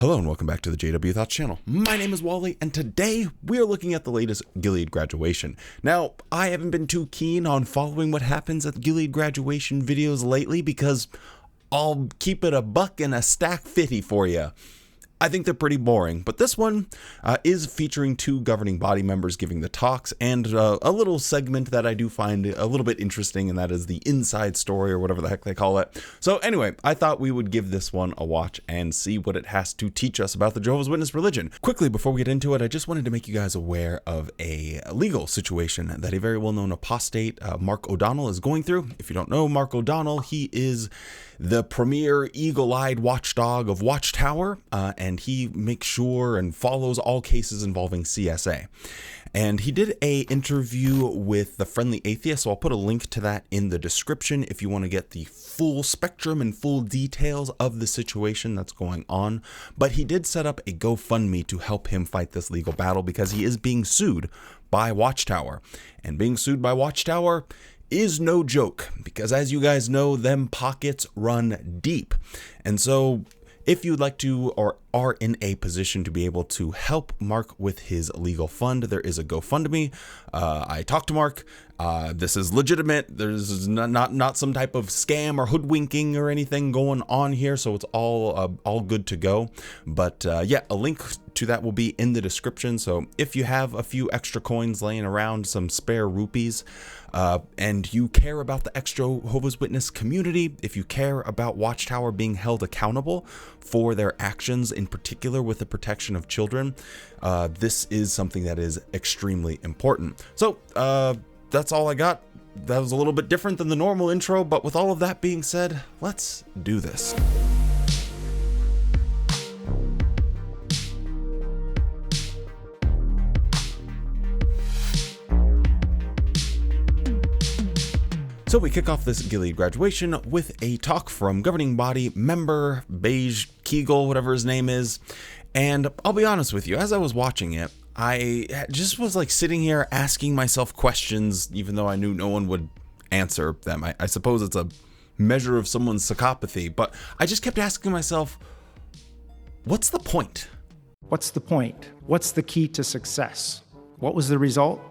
Hello and welcome back to the JW Thoughts channel. My name is Wally and today we are looking at the latest Gilead Graduation. Now, I haven't been too keen on following what happens at Gilead Graduation videos lately because I'll keep it a buck and a stack 50 for you. I think they're pretty boring, but this one is featuring two governing body members giving the talks and a little segment that I do find a little bit interesting, and that is the inside story or whatever the heck they call it. So anyway, I thought we would give this one a watch and see what it has to teach us about the Jehovah's Witness religion. Quickly, before we get into it, I just wanted to make you guys aware of a legal situation that a very well-known apostate, Mark O'Donnell, is going through. If you don't know Mark O'Donnell, he is the premier eagle-eyed watchdog of Watchtower, and he makes sure and follows all cases involving CSA. And he did a interview with the Friendly Atheist, so I'll put a link to that in the description if you want to get the full spectrum and full details of the situation that's going on. But he did set up a GoFundMe to help him fight this legal battle because he is being sued by Watchtower. And being sued by Watchtower is no joke, because as you guys know, them pockets run deep. And so if you'd like to or are in a position to be able to help Mark with his legal fund, there is a GoFundMe. I talked to Mark. This is legitimate. There's not some type of scam or hoodwinking or anything going on here, so it's all good to go. But yeah, a link to that will be in the description. So if you have a few extra coins laying around, some spare rupees, and you care about the extra Jehovah's Witness community, if you care about Watchtower being held accountable for their actions, in particular with the protection of children, this is something that is extremely important. So that's all I got. That was a little bit different than the normal intro, but with all of that being said, let's do this. So we kick off this Gilead graduation with a talk from governing body member Beige Keagle, whatever his name is. And I'll be honest with you, as I was watching it, I just was like sitting here asking myself questions, even though I knew no one would answer them. I suppose it's a measure of someone's psychopathy, but I just kept asking myself, what's the point? What's the point? What's the key to success? What was the result?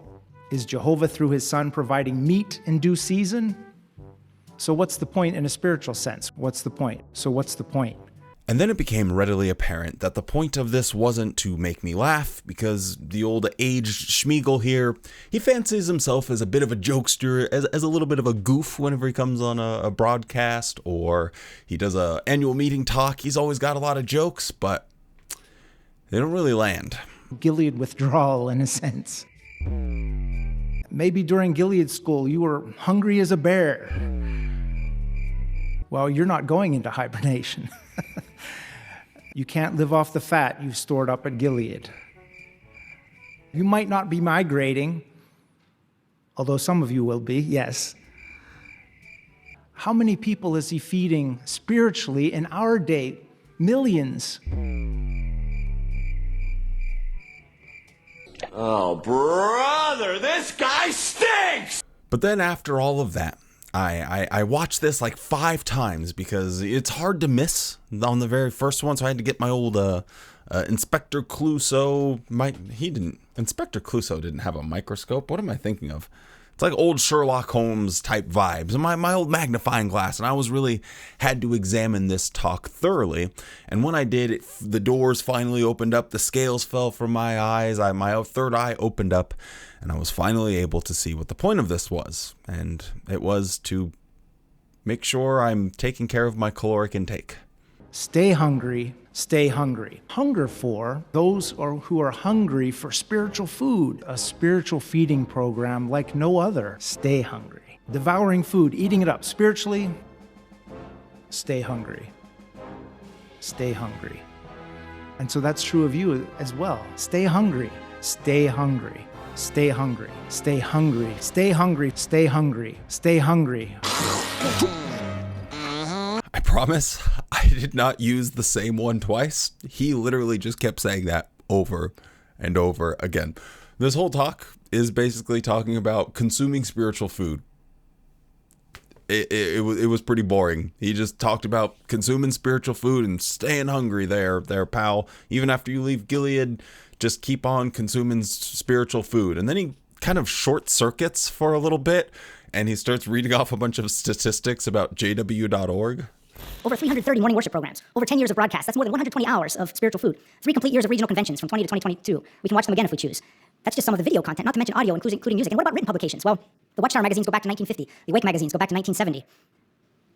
Is Jehovah through his son providing meat in due season? So what's the point in a spiritual sense? What's the point? So what's the point? And then it became readily apparent that the point of this wasn't to make me laugh, because the old aged Schmeagle here, he fancies himself as a bit of a jokester, as a little bit of a goof whenever he comes on a broadcast, or he does a annual meeting talk. He's always got a lot of jokes, but they don't really land. Gilead withdrawal, in a sense. Maybe during Gilead school, you were hungry as a bear. Well, you're not going into hibernation. You can't live off the fat you've stored up at Gilead. You might not be migrating, although some of you will be, yes. How many people is he feeding spiritually in our day? Millions. Oh, brother, this guy stinks! But then after all of that, I watched this like 5 times because it's hard to miss on the very first one. So I had to get my old Inspector Clouseau. Inspector Clouseau didn't have a microscope. What am I thinking of? It's like old Sherlock Holmes type vibes. My old magnifying glass, and I was really had to examine this talk thoroughly. And when I did, the doors finally opened up. The scales fell from my eyes. My third eye opened up, and I was finally able to see what the point of this was. And it was to make sure I'm taking care of my caloric intake. Stay hungry, stay hungry. Hunger for those who are hungry for spiritual food, a spiritual feeding program like no other. Stay hungry. Devouring food, eating it up spiritually. Stay hungry. Stay hungry. And so that's true of you as well. Stay hungry. Stay hungry. Stay hungry. Stay hungry. Stay hungry. Stay hungry. Stay hungry. I promise I did not use the same one twice. He literally just kept saying that over and over again. This whole talk is basically talking about consuming spiritual food. it was pretty boring. He just talked about consuming spiritual food and staying hungry there, pal. Even after you leave Gilead, just keep on consuming spiritual food. And then he kind of short circuits for a little bit, and he starts reading off a bunch of statistics about jw.org. Over 330 morning worship programs, over 10 years of broadcasts. That's more than 120 hours of spiritual food. 3 complete years of regional conventions from 20 to 2022. We can watch them again if we choose. That's just some of the video content, not to mention audio, including music. And what about written publications? Well, the Watchtower magazines go back to 1950. The Awake magazines go back to 1970.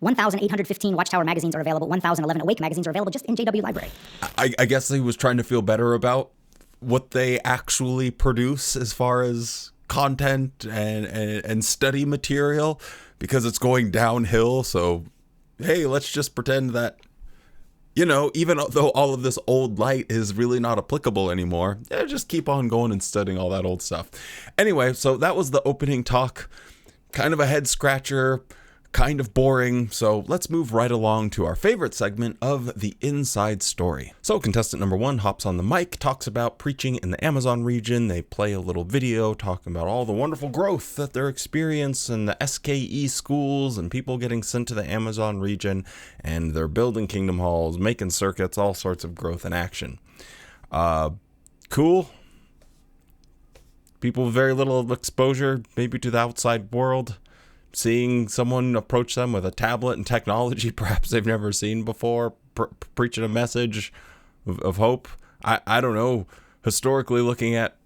1,815 Watchtower magazines are available. 1,011 Awake magazines are available just in JW Library. I guess he was trying to feel better about what they actually produce as far as content and study material, because it's going downhill. So, hey, let's just pretend that, even though all of this old light is really not applicable anymore, just keep on going and studying all that old stuff. Anyway, so that was the opening talk. Kind of a head scratcher, kind of boring. So let's move right along to our favorite segment of the Inside Story. So contestant number 1 hops on the mic, talks about preaching in the Amazon region. They play a little video talking about all the wonderful growth that they're experiencing in the SKE schools and people getting sent to the Amazon region, and they're building kingdom halls, making circuits, all sorts of growth and action. Cool. People with very little exposure, maybe to the outside world, seeing someone approach them with a tablet and technology perhaps they've never seen before, preaching a message of hope. I don't know. Historically, looking at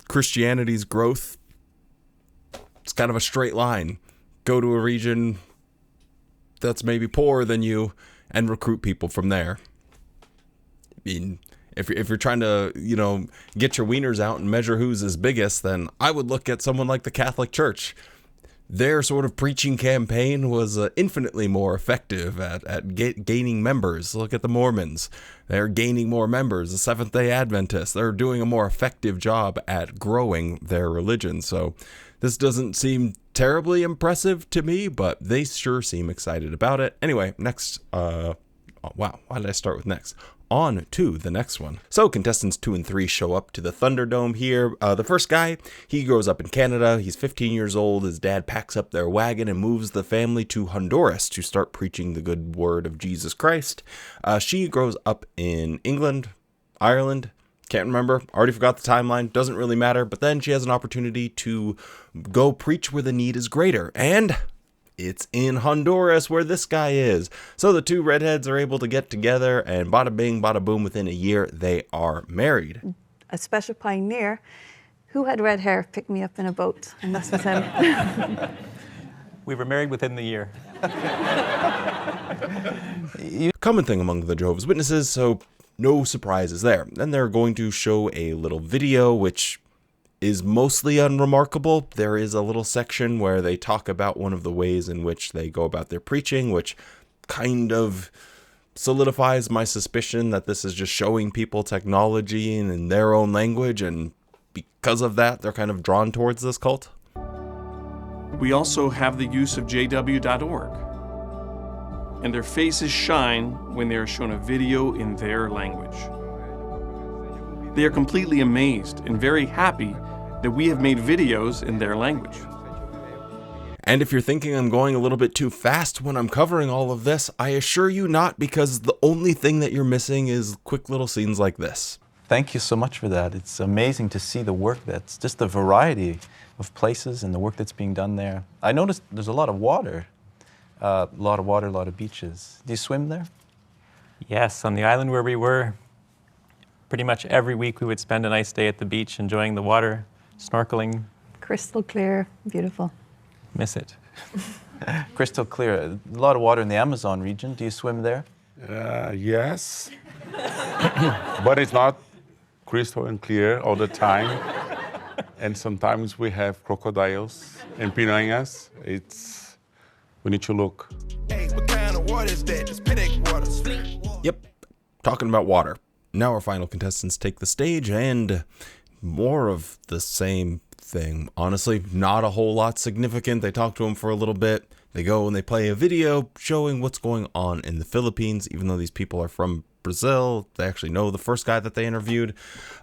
Christianity's growth, it's kind of a straight line. Go to a region that's maybe poorer than you and recruit people from there. I mean, if you're trying to, get your wieners out and measure who's his biggest, then I would look at someone like the Catholic Church. Their sort of preaching campaign was infinitely more effective at gaining members. Look at the Mormons. They're gaining more members. The Seventh-day Adventists, they're doing a more effective job at growing their religion. So this doesn't seem terribly impressive to me, but they sure seem excited about it. Anyway, next. Wow, why did I start with next? On to the next one. So contestants 2 and 3 show up to the Thunderdome here. The first guy, he grows up in Canada. He's 15 years old. His dad packs up their wagon and moves the family to Honduras to start preaching the good word of Jesus Christ. She grows up in England, Ireland, can't remember, already forgot the timeline, doesn't really matter. But then she has an opportunity to go preach where the need is greater. And it's in Honduras where this guy is. So the 2 redheads are able to get together, and bada bing, bada boom, within a year, they are married. A special pioneer who had red hair picked me up in a boat, and this was him. We were married within the year. Common thing among the Jehovah's Witnesses, so no surprises there. Then they're going to show a little video, which is mostly unremarkable. There is a little section where they talk about one of the ways in which they go about their preaching, which kind of solidifies my suspicion that this is just showing people technology and in their own language, and because of that, they're kind of drawn towards this cult. We also have the use of jw.org, and their faces shine when they are shown a video in their language. They are completely amazed and very happy that we have made videos in their language. And if you're thinking I'm going a little bit too fast when I'm covering all of this, I assure you not, because the only thing that you're missing is quick little scenes like this. Thank you so much for that. It's amazing to see the work that's just the variety of places and the work that's being done there. I noticed there's a lot of water. A lot of beaches. Do you swim there? Yes, on the island where we were, pretty much every week we would spend a nice day at the beach enjoying the water, snorkeling. Crystal clear, beautiful. Miss it. Crystal clear. A lot of water in the Amazon region. Do you swim there? Yes. But it's not crystal and clear all the time. And sometimes we have crocodiles and piranhas. We need to look. Hey, what kind of water is that? It's Pinnacle water. Yep, talking about water. Now our final contestants take the stage, and more of the same thing. Honestly, not a whole lot significant. They talk to him for a little bit. They go and they play a video showing what's going on in the Philippines, even though these people are from Brazil. They actually know the first guy that they interviewed.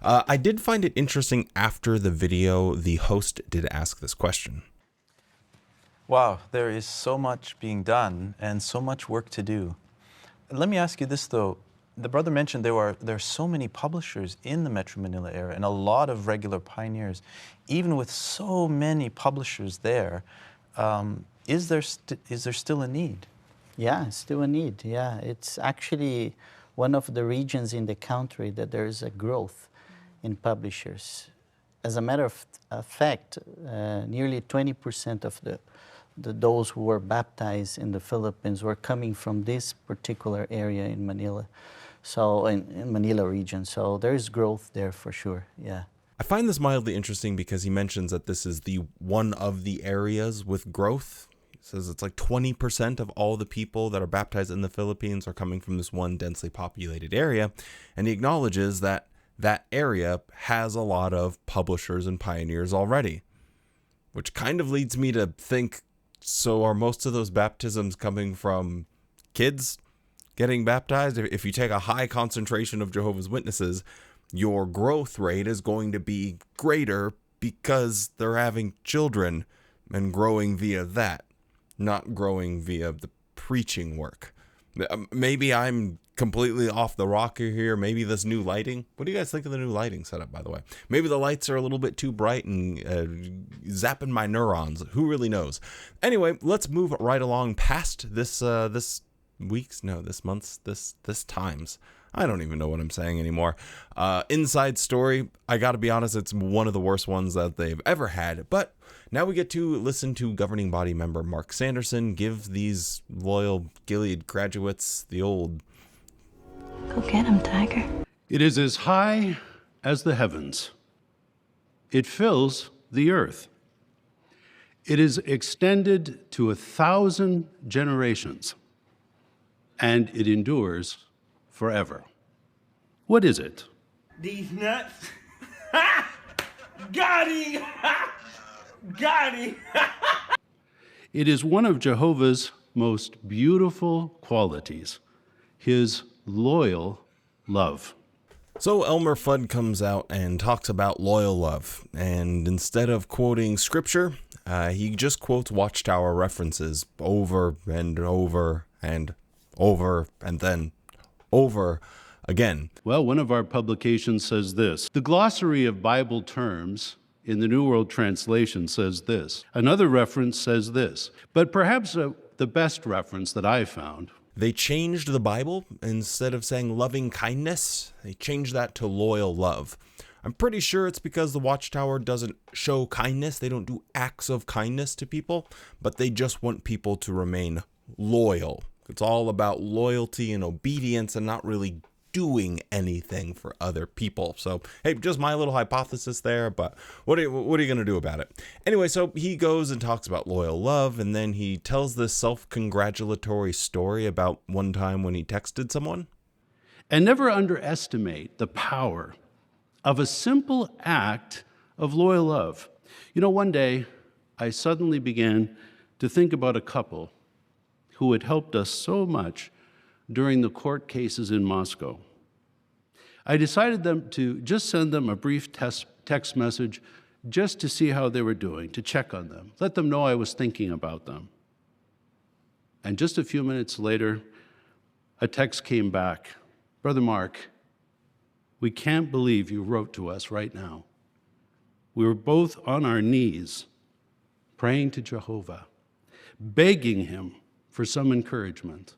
I did find it interesting after the video, the host did ask this question. Wow, there is so much being done and so much work to do. Let me ask you this, though. The brother mentioned there are so many publishers in the Metro Manila area and a lot of regular pioneers. Even with so many publishers there, is there still a need? Yeah, still a need. Yeah, it's actually one of the regions in the country that there is a growth in publishers. As a matter of fact, nearly 20% of those who were baptized in the Philippines were coming from this particular area in Manila, so in Manila region. So there's growth there for sure. Yeah. I find this mildly interesting because he mentions that this is the one of the areas with growth. He says it's like 20% of all the people that are baptized in the Philippines are coming from this one densely populated area, and he acknowledges that that area has a lot of publishers and pioneers already, which kind of leads me to think, so are most of those baptisms coming from kids getting baptized? If you take a high concentration of Jehovah's Witnesses, your growth rate is going to be greater because they're having children and growing via that, not growing via the preaching work. Maybe I'm completely off the rocker here. Maybe this new lighting. What do you guys think of the new lighting setup, by the way? Maybe the lights are a little bit too bright and zapping my neurons. Who really knows? Anyway, let's move right along past this this times. I don't even know what I'm saying anymore. Inside Story, I gotta be honest, it's one of the worst ones that they've ever had. But now we get to listen to governing body member Mark Sanderson give these loyal Gilead graduates the old... Go get him, Tiger. It is as high as the heavens. It fills the earth. It is extended to 1,000 generations, and it endures forever. What is it? These nuts. Got him! Got him! It is one of Jehovah's most beautiful qualities, his loyal love. So Elmer Fudd comes out and talks about loyal love, and instead of quoting scripture, he just quotes Watchtower references over and over and over and then over again. Well, one of our publications says this. The glossary of Bible terms in the New World Translation says this. Another reference says this. But perhaps the best reference that I found. They changed the Bible. Instead of saying loving kindness, they changed that to loyal love. I'm pretty sure it's because the Watchtower doesn't show kindness. They don't do acts of kindness to people, but they just want people to remain loyal. It's all about loyalty and obedience and not really doing anything for other people. So, hey, just my little hypothesis there, but what are you going to do about it? Anyway, so he goes and talks about loyal love, and then he tells this self-congratulatory story about one time when he texted someone. And never underestimate the power of a simple act of loyal love. You know, one day I suddenly began to think about a couple who had helped us so much during the court cases in Moscow. I decided to just send them a brief text message just to see how they were doing, to check on them, let them know I was thinking about them. And just a few minutes later, a text came back. Brother Mark, we can't believe you wrote to us right now. We were both on our knees praying to Jehovah, begging him for some encouragement,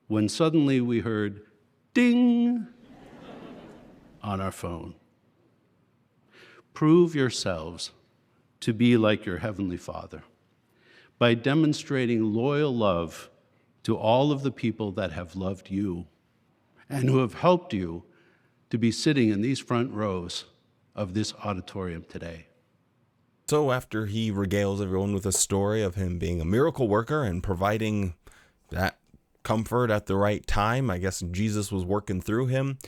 when suddenly we heard ding on our phone. Prove yourselves to be like your Heavenly Father by demonstrating loyal love to all of the people that have loved you and who have helped you to be sitting in these front rows of this auditorium today. So after he regales everyone with a story of him being a miracle worker and providing that comfort at the right time, I guess Jesus was working through him,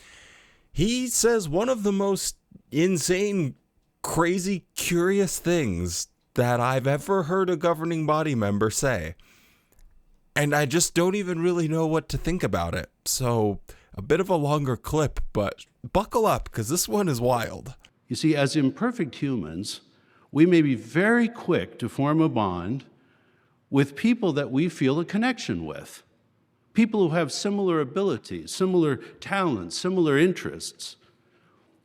he says one of the most insane, crazy, curious things that I've ever heard a governing body member say. And I just don't even really know what to think about it. So a bit of a longer clip, but buckle up because this one is wild. You see, as imperfect humans, we may be very quick to form a bond with people that we feel a connection with, people who have similar abilities, similar talents, similar interests.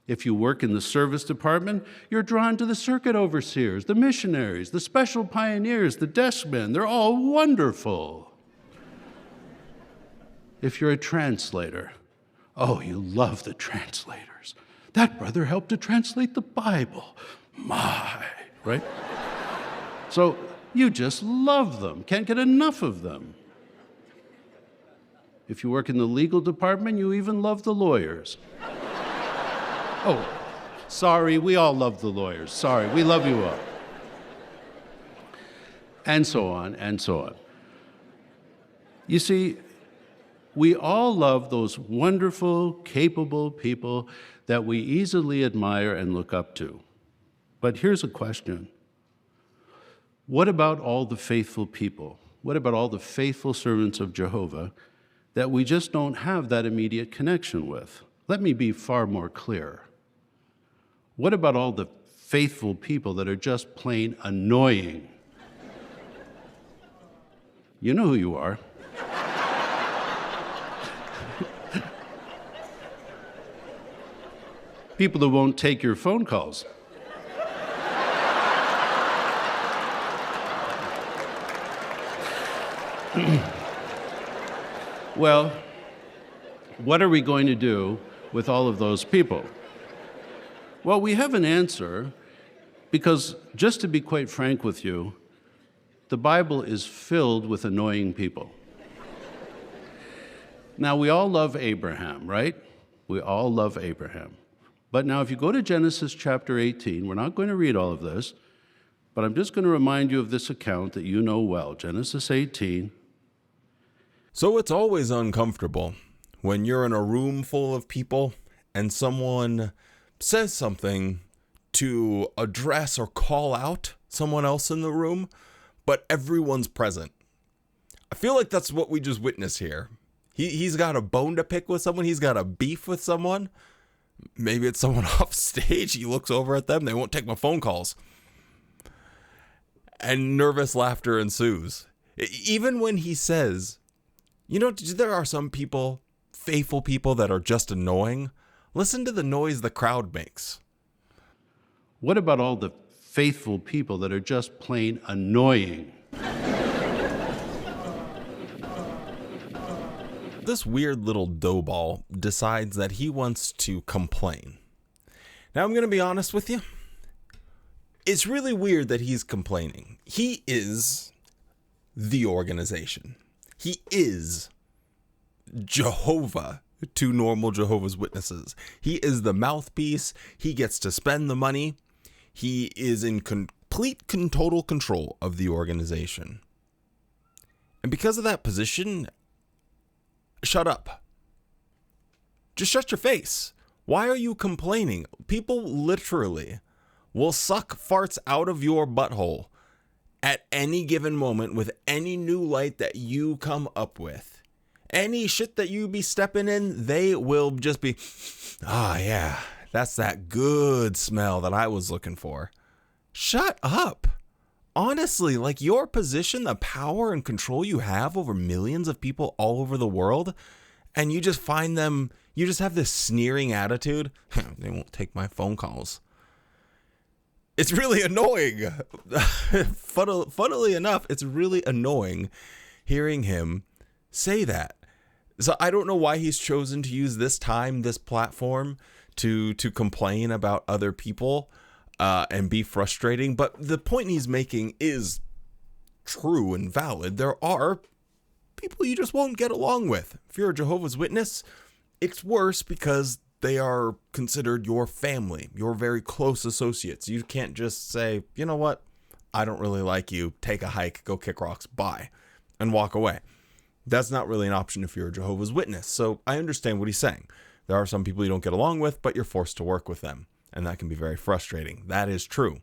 If you work in the service department, you're drawn to the circuit overseers, the missionaries, the special pioneers, the desk men. They're all wonderful. If you're a translator, oh, you love the translators. That brother helped to translate the Bible. My, right? So you just love them, can't get enough of them. If you work in the legal department, you even love the lawyers. Oh, sorry, we all love the lawyers. Sorry, we love you all. And so on, and so on. You see, we all love those wonderful, capable people that we easily admire and look up to. But here's a question. What about all the faithful people? What about all the faithful servants of Jehovah that we just don't have that immediate connection with? Let me be far more clear. What about all the faithful people that are just plain annoying? You know who you are. People who won't take your phone calls. Well, what are we going to do with all of those people? Well, we have an answer because, just to be quite frank with you, the Bible is filled with annoying people. Now, we all love Abraham, right? We all love Abraham. But now, if you go to Genesis chapter 18, we're not going to read all of this, but I'm just going to remind you of this account that you know well. Genesis 18. So it's always uncomfortable when you're in a room full of people and someone says something to address or call out someone else in the room, but everyone's present. I feel like that's what we just witnessed here. He's got a bone to pick with someone. He's got a beef with someone. Maybe it's someone off stage. He looks over at them. They won't take my phone calls. And nervous laughter ensues. Even when he says, you know, there are some people, faithful people, that are just annoying. Listen to the noise the crowd makes. What about all the faithful people that are just plain annoying? This weird little doughball decides that he wants to complain. Now, I'm going to be honest with you. It's really weird that he's complaining. He is the organization. He is Jehovah to normal Jehovah's Witnesses. He is the mouthpiece. He gets to spend the money. He is in complete total control of the organization. And because of that position, shut up. Just shut your face. Why are you complaining? People literally will suck farts out of your butthole at any given moment with any new light that you come up with. Any shit that you be stepping in, they will just be, yeah, that's that good smell that I was looking for. Shut up. Honestly, like, your position, the power and control you have over millions of people all over the world, and you just find them, you just have this sneering attitude. They won't take my phone calls. It's really annoying. Funnily enough, it's really annoying hearing him say that. So I don't know why he's chosen to use this time, this platform, to complain about other people and be frustrating. But the point he's making is true and valid. There are people you just won't get along with. If you're a Jehovah's Witness, it's worse because they are considered your family, your very close associates. You can't just say, you know what, I don't really like you, take a hike, go kick rocks, bye, and walk away. That's not really an option if you're a Jehovah's Witness. So I understand what he's saying. There are some people you don't get along with, but you're forced to work with them. And that can be very frustrating. That is true.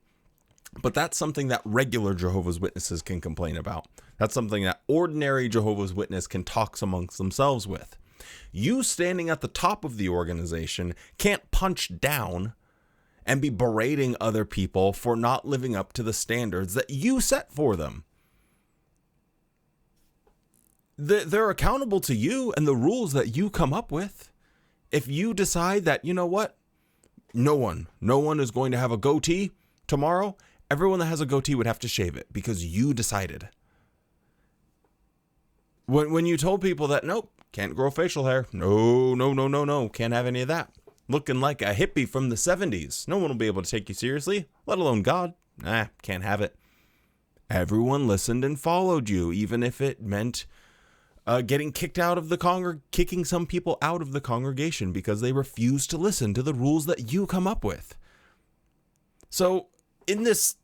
But that's something that regular Jehovah's Witnesses can complain about. That's something that ordinary Jehovah's Witness can talk amongst themselves with. You standing at the top of the organization can't punch down and be berating other people for not living up to the standards that you set for them. they're accountable to you and the rules that you come up with. If you decide that, you know what, no one is going to have a goatee tomorrow, everyone that has a goatee would have to shave it because you decided. When you told people that, nope, can't grow facial hair. No, can't have any of that. Looking like a hippie from the 70s. No one will be able to take you seriously, let alone God. Can't have it. Everyone listened and followed you, even if it meant getting kicked out of the kicking some people out of the congregation because they refused to listen to the rules that you come up with. So in this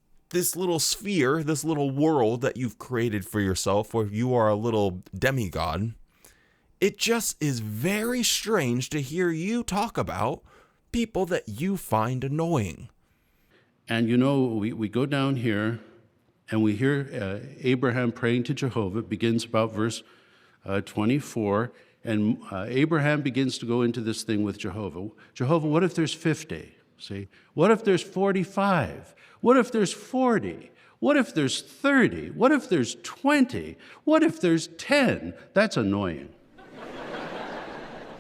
little sphere, this little world that you've created for yourself, where you are a little demigod, it just is very strange to hear you talk about people that you find annoying. And we go down here and we hear Abraham praying to Jehovah. It begins about verse 24. And Abraham begins to go into this thing with Jehovah. Jehovah, what if there's 50? See? What if there's 45? What if there's 40? What if there's 30? What if there's 20? What if there's 10? That's annoying.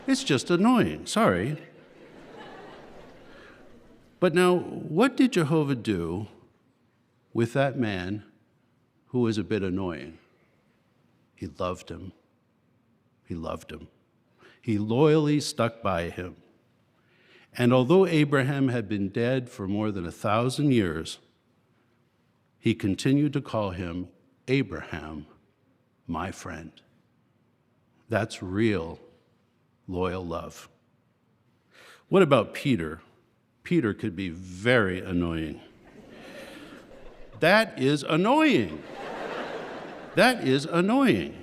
It's just annoying. Sorry. But now, what did Jehovah do with that man who was a bit annoying? He loved him. He loved him. He loyally stuck by him. And although Abraham had been dead for more than 1,000 years, he continued to call him Abraham, my friend. That's real loyal love. What about Peter? Peter could be very annoying. That is annoying. That is annoying.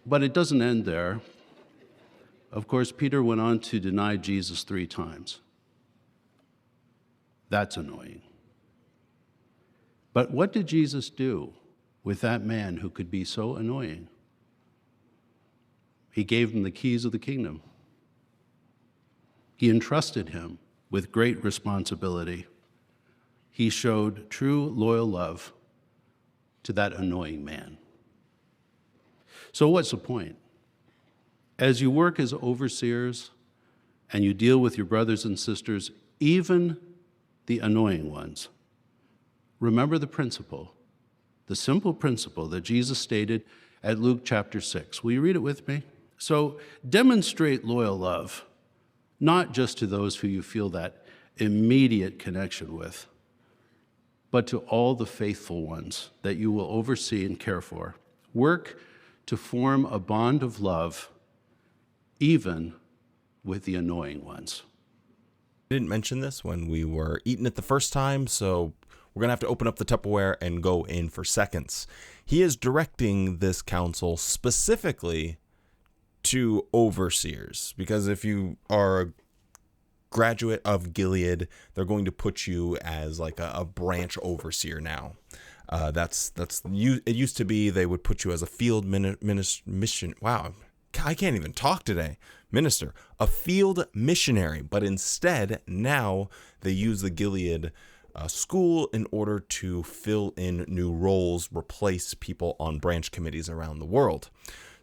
But it doesn't end there. Of course, Peter went on to deny Jesus 3 times. That's annoying. But what did Jesus do with that man who could be so annoying? He gave him the keys of the kingdom. He entrusted him with great responsibility. He showed true loyal love to that annoying man. So what's the point? As you work as overseers and you deal with your brothers and sisters, even the annoying ones, remember the principle, the simple principle that Jesus stated at Luke chapter 6. Will you read it with me? So demonstrate loyal love, not just to those who you feel that immediate connection with, but to all the faithful ones that you will oversee and care for. Work to form a bond of love, even with the annoying ones. I didn't mention this when we were eating it the first time, so we're going to have to open up the Tupperware and go in for seconds. He is directing this counsel specifically to overseers, because if you are a graduate of Gilead, they're going to put you as like a branch overseer now. It used to be they would put you as a field mission. Wow, I can't even talk today. Minister, a field missionary, but instead now they use the Gilead school in order to fill in new roles, replace people on branch committees around the world.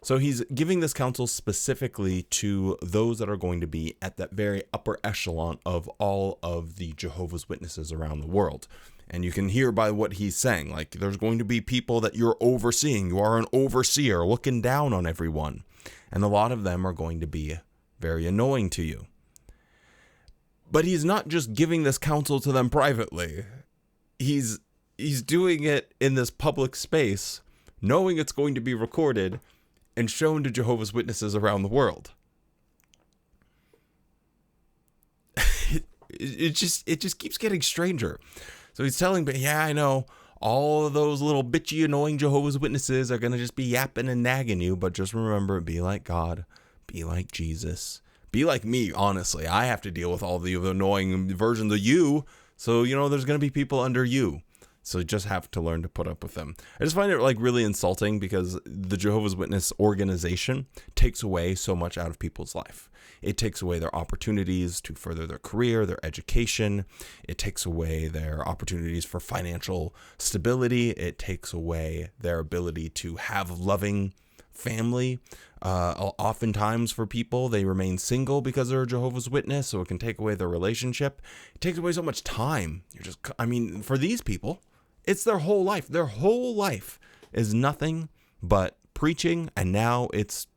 So he's giving this counsel specifically to those that are going to be at that very upper echelon of all of the Jehovah's Witnesses around the world. And you can hear by what he's saying, like there's going to be people that you're overseeing. You are an overseer looking down on everyone. And a lot of them are going to be very annoying to you. But he's not just giving this counsel to them privately. He's doing it in this public space, knowing it's going to be recorded and shown to Jehovah's Witnesses around the world. It just keeps getting stranger. So he's telling me, yeah, I know, all of those little bitchy, annoying Jehovah's Witnesses are going to just be yapping and nagging you, but just remember, be like God, be like Jesus, be like me, honestly. I have to deal with all the annoying versions of you, so, there's going to be people under you. So you just have to learn to put up with them. I just find it like really insulting because the Jehovah's Witness organization takes away so much out of people's life. It takes away their opportunities to further their career, their education. It takes away their opportunities for financial stability. It takes away their ability to have loving family. Oftentimes for people, they remain single because they're a Jehovah's Witness, so it can take away their relationship. It takes away so much time. For these people, it's their whole life. Their whole life is nothing but preaching, and now it's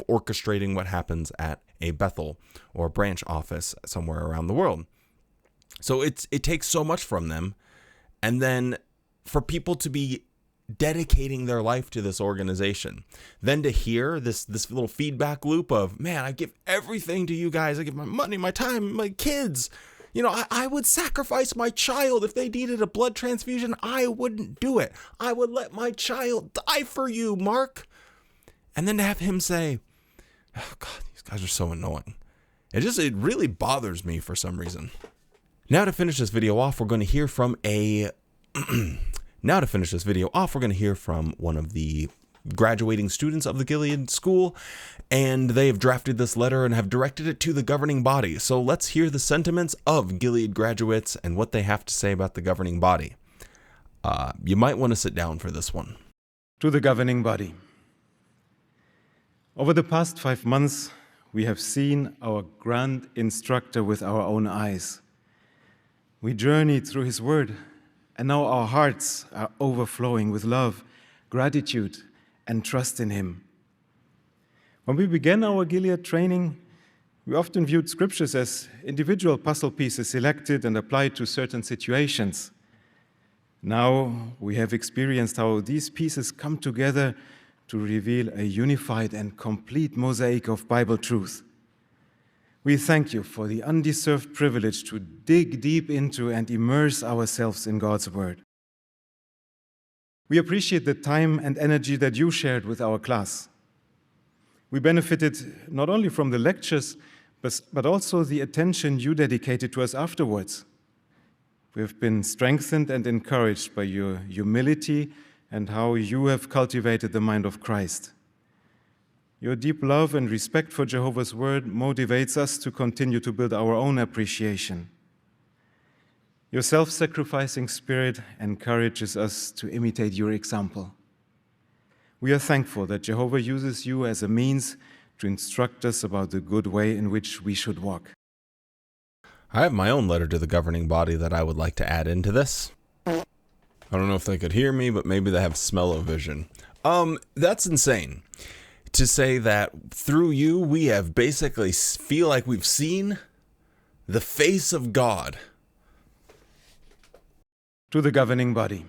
orchestrating what happens at a Bethel or branch office somewhere around the world. So it takes so much from them. And then for people to be dedicating their life to this organization, then to hear this little feedback loop of, man, I give everything to you guys. I give my money, my time, my kids. You know, I would sacrifice my child if they needed a blood transfusion. I wouldn't do it. I would let my child die for you, Mark. And then to have him say, oh God, these guys are so annoying. It really bothers me for some reason. Now to finish this video off, we're going to hear from one of the graduating students of the Gilead School, and they have drafted this letter and have directed it to the governing body. So let's hear the sentiments of Gilead graduates and what they have to say about the governing body. You might want to sit down for this one. To the governing body. Over the past 5 months, we have seen our grand instructor with our own eyes. We journeyed through his word, and now our hearts are overflowing with love, gratitude, and trust in him. When we began our Gilead training, we often viewed scriptures as individual puzzle pieces selected and applied to certain situations. Now we have experienced how these pieces come together to reveal a unified and complete mosaic of Bible truth. We thank you for the undeserved privilege to dig deep into and immerse ourselves in God's Word. We appreciate the time and energy that you shared with our class. We benefited not only from the lectures, but also the attention you dedicated to us afterwards. We have been strengthened and encouraged by your humility and how you have cultivated the mind of Christ. Your deep love and respect for Jehovah's Word motivates us to continue to build our own appreciation. Your self-sacrificing spirit encourages us to imitate your example. We are thankful that Jehovah uses you as a means to instruct us about the good way in which we should walk. I have my own letter to the governing body that I would like to add into this. I don't know if they could hear me, but maybe they have smell-o-vision. That's insane. To say that through you, we have basically feel like we've seen the face of God. To the governing body.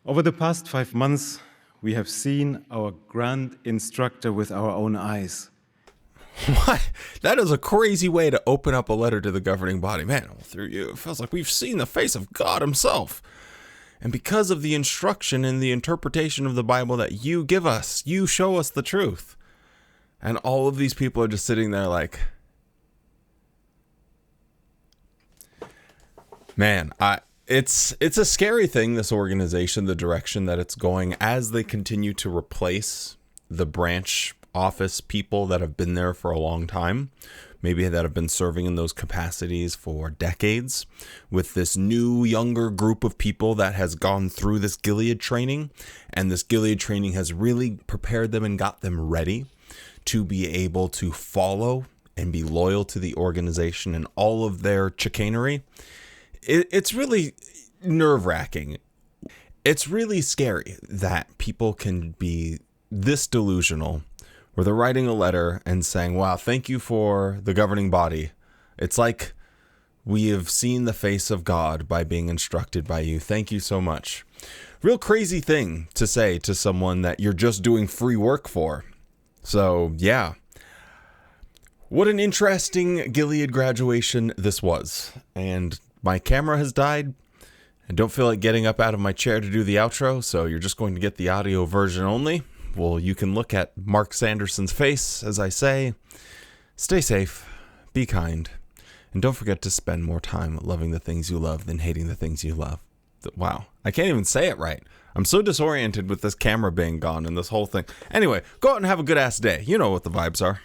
Over the past 5 months, we have seen our grand instructor with our own eyes. What? That is a crazy way to open up a letter to the governing body. Man, through you, it feels like we've seen the face of God himself. And because of the instruction and the interpretation of the Bible that you give us, you show us the truth. And all of these people are just sitting there like, man, it's a scary thing, this organization, the direction that it's going as they continue to replace the branch office people that have been there for a long time, maybe that have been serving in those capacities for decades, with this new younger group of people that has gone through this Gilead training, and this Gilead training has really prepared them and got them ready to be able to follow and be loyal to the organization and all of their chicanery. It's really nerve-wracking. It's really scary that people can be this delusional where they're writing a letter and saying, wow, thank you for the governing body. It's like we have seen the face of God by being instructed by you. Thank you so much. Real crazy thing to say to someone that you're just doing free work for. So, yeah. What an interesting Gilead graduation this was. And my camera has died. I don't feel like getting up out of my chair to do the outro, so you're just going to get the audio version only. Well, you can look at Mark Sanderson's face as I say, stay safe, be kind, And don't forget to spend more time loving the things you love than hating the things you love. Wow, I can't even say it right. I'm so disoriented with this camera being gone and this whole thing. Anyway, go out and have a good ass day. You know what the vibes are.